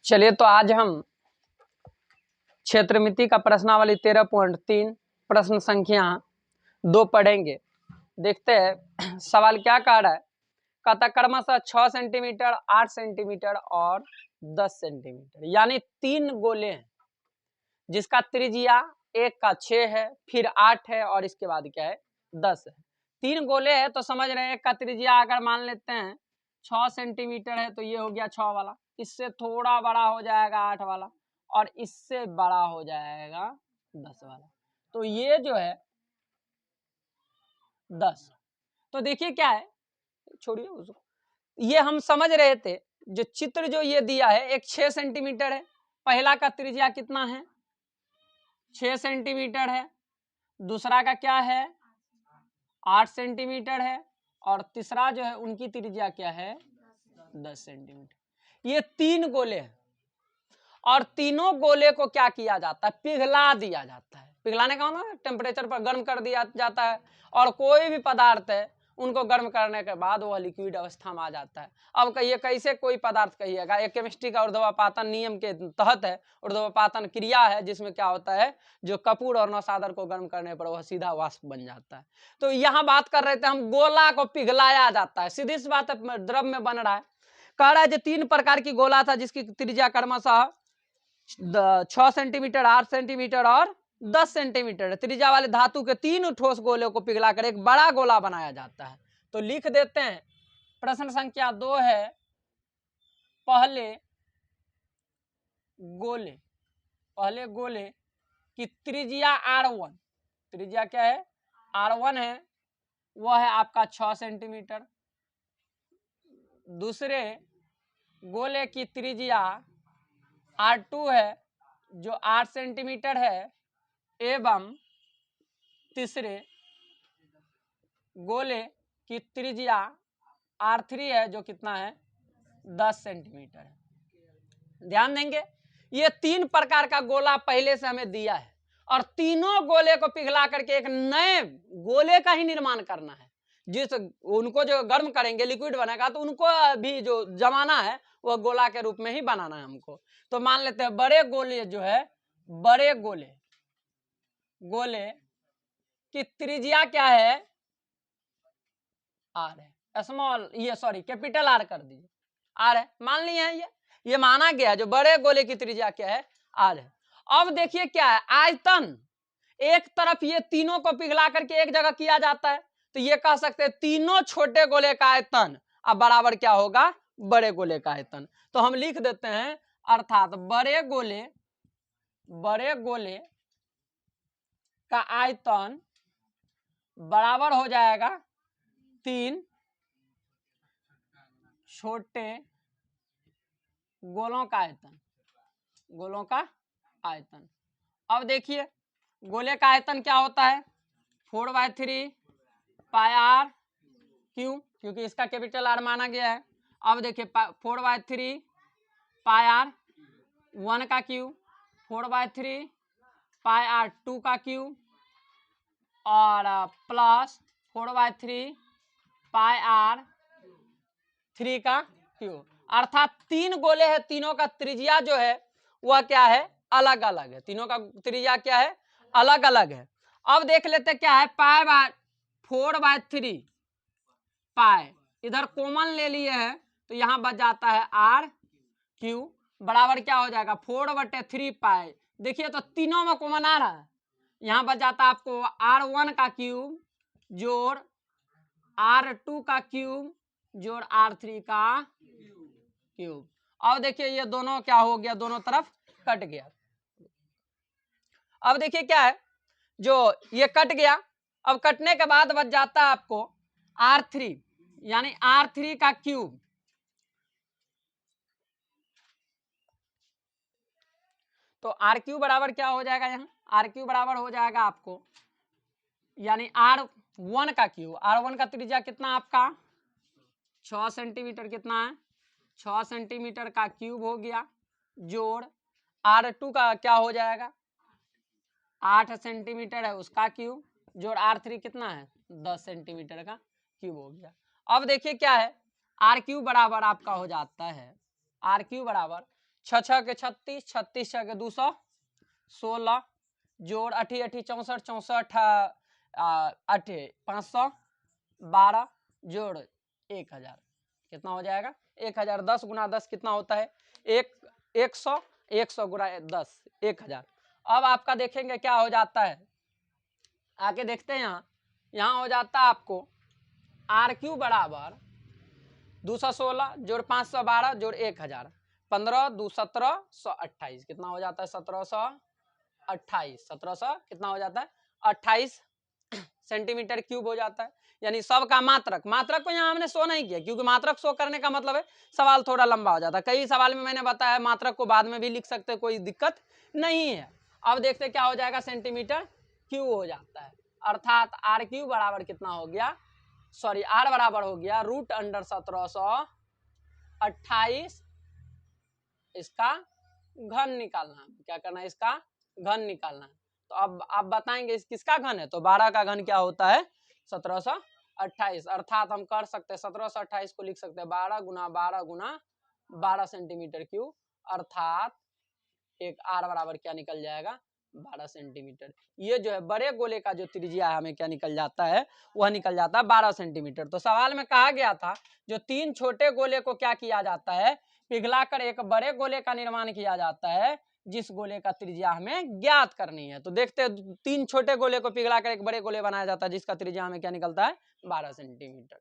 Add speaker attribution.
Speaker 1: चलिए तो आज हम क्षेत्रमिति का प्रश्नावली 13.3 प्रश्न संख्या 2 पढ़ेंगे। देखते हैं सवाल क्या कह रहा है। कहता क्रमशः 6 सेंटीमीटर, 8 सेंटीमीटर और 10 सेंटीमीटर यानी 3 गोले हैं जिसका त्रिज्या एक का 6 है, फिर 8 है और इसके बाद क्या है 10 है। 3 गोले हैं तो समझ रहे हैं एक का त्रिज्या अगर मान लेते हैं 6 सेंटीमीटर है तो ये हो गया 6 वाला, इससे थोड़ा बड़ा हो जाएगा 8 वाला और इससे बड़ा हो जाएगा 10 वाला। तो ये जो है 10। तो देखिए क्या है, छोड़िए उसको, ये हम समझ रहे थे जो चित्र जो ये दिया है एक 6 सेंटीमीटर है, पहला का त्रिज्या कितना है 6 सेंटीमीटर है, दूसरा का क्या है 8 सेंटीमीटर है और तीसरा जो है उनकी त्रिज्या क्या है 10 सेंटीमीटर। ये 3 गोले हैं और तीनों गोले को क्या किया जाता है पिघला दिया जाता है। पिघलाने का मतलब टेम्परेचर पर गर्म कर दिया जाता है और कोई भी पदार्थ है उनको गर्म करने के बाद वह लिक्विड अवस्था में आ जाता है। अब कहिए कैसे कोई पदार्थ कहिएगा, एक केमिस्ट्री का ऊर्ध्वपातन नियम के तहत है, ऊर्ध्वपातन क्रिया है जिसमें क्या होता है जो कपूर और नौसादर को गर्म करने पर वह सीधा वाष्प बन जाता है। तो यहाँ बात कर रहे थे हम गोला को पिघलाया जाता है, सीधी सी बात है द्रव में बन रहा है। कह रहा है जो 3 प्रकार की गोला था जिसकी त्रिज्या क्रमशः 6 सेंटीमीटर, 8 सेंटीमीटर और 10 सेंटीमीटर त्रिज्या वाले धातु के 3 ठोस गोले को पिघलाकर एक बड़ा गोला बनाया जाता है। तो लिख देते हैं प्रश्न संख्या 2 है पहले गोले की त्रिज्या R1, त्रिज्या क्या है R1 है, वह है आपका 6 सेंटीमीटर। दूसरे गोले की त्रिज्या R2 है जो 8 सेंटीमीटर है एवं तीसरे गोले की त्रिज्या R3 है जो कितना है 10 सेंटीमीटर है। ध्यान देंगे ये 3 प्रकार का गोला पहले से हमें दिया है और तीनों गोले को पिघला करके एक नए गोले का ही निर्माण करना है। जिस उनको जो गर्म करेंगे लिक्विड बनेगा तो उनको भी जो जमाना है वह गोला के रूप में ही बनाना है हमको। तो मान लेते हैं बड़े गोले जो है, बड़े गोले की त्रिज्या क्या है आर है, स्मॉल ये सॉरी कैपिटल आर कर दीजिए, आर है, मान लिए हैं ये माना गया है जो बड़े गोले की त्रिज्या क्या है आर है। अब देखिए क्या है आयतन, एक तरफ ये तीनों को पिघला करके एक जगह किया जाता है तो ये कह सकते हैं तीनों छोटे गोले का आयतन अब बराबर क्या होगा बड़े गोले का आयतन। तो हम लिख देते हैं अर्थात बड़े गोले का आयतन बराबर हो जाएगा 3 छोटे गोलों का आयतन। अब देखिए गोले का आयतन क्या होता है 4/3 पाई आर क्यू, क्योंकि इसका कैपिटल आर माना गया है। अब देखिए 4/3 पाई आर 1 का क्यू, 4/3 पाई आर 2 का क्यू और प्लस 4/3 पाई आर 3 का क्यू। अर्थात 3 गोले हैं, तीनों का त्रिज्या जो है वह क्या है अलग अलग है, तीनों का त्रिज्या क्या है अलग अलग है। अब देख लेते क्या है पाई बाय 4/3 पाई इधर कॉमन ले लिए हैं तो यहां बच जाता है आर क्यू बराबर क्या हो जाएगा 4/3 पाई। देखिए तो तीनों में कॉमन आ रहा है, यहां बच जाता है आपको R1 का क्यूब जोड़ R2 का क्यूब जोड़ R3 का क्यूब। अब देखिए ये दोनों क्या हो गया दोनों तरफ कट गया। अब देखिए क्या है जो ये कट गया, अब कटने के बाद बच जाता है आपको R3 यानी R3 का क्यूब। तो आर क्यू बराबर क्या हो जाएगा यहाँ आर क्यू बराबर हो जाएगा आपको यानी R1 का क्यूब, R1 का त्रिज्या कितना आपका 6 सेंटीमीटर, कितना है 6 सेंटीमीटर का क्यूब हो गया जोड़ R2 का क्या हो जाएगा 8 सेंटीमीटर है उसका क्यूब जोड़ R3 कितना है 10 सेंटीमीटर का क्यूब हो गया। अब देखिए क्या है आर क्यू बराबर आपका हो जाता है आर क्यू बराबर छः छः के 36, 36 छः के 200, 16 जोड़ 8 8 64, 64 8 500, 12 जोड़ 1000 कितना हो जाएगा 1000। 10 गुना 10 कितना होता है 100, 100 गुना 10 1000। अब आपका देखेंगे क्या हो जाता है, आके देखते हैं यहाँ हो जाता है आपको RQ बराबर 216 जोड़ 512 जोड़ 1000, 15 2 17 128 कितना हो जाता है 1728, 1700 कितना हो जाता है 28 सेंटीमीटर क्यूब हो जाता है। यानी सब का मात्रक को यहाँ हमने शो नहीं किया क्योंकि मात्रक शो करने का मतलब है सवाल थोड़ा लंबा हो जाता है। कई सवाल में मैंने बताया मात्रक को बाद में भी लिख सकते, कोई दिक्कत नहीं है। अब देखते क्या हो जाएगा सेंटीमीटर क्यूब हो जाता है, अर्थात RQ बराबर कितना हो गया, सॉरी R बराबर हो गया √1728। इसका घन निकालना है, क्या करना है इसका घन निकालना है। तो अब आप बताएंगे इस किसका घन है, तो 12 का घन क्या होता है 1728, अर्थात हम कर सकते हैं 1728 को लिख सकते हैं 12 गुना 12 गुना 12 सेंटीमीटर क्यूब, अर्थात एक R बराबर क्या निकल जाएगा 12 सेंटीमीटर। ये जो है बड़े गोले का जो त्रिज्या है हमें क्या निकल जाता है, वह निकल जाता है 12 सेंटीमीटर। तो सवाल में कहा गया था जो 3 छोटे गोले को क्या किया जाता है, पिघलाकर एक बड़े गोले का निर्माण किया जाता है, जिस गोले का त्रिज्या हमें ज्ञात करनी है। तो देखते हैं 3 छोटे गोले को पिघलाकर एक बड़े गोले बनाया जाता है जिसका त्रिज्या हमें क्या निकलता है 12 सेंटीमीटर।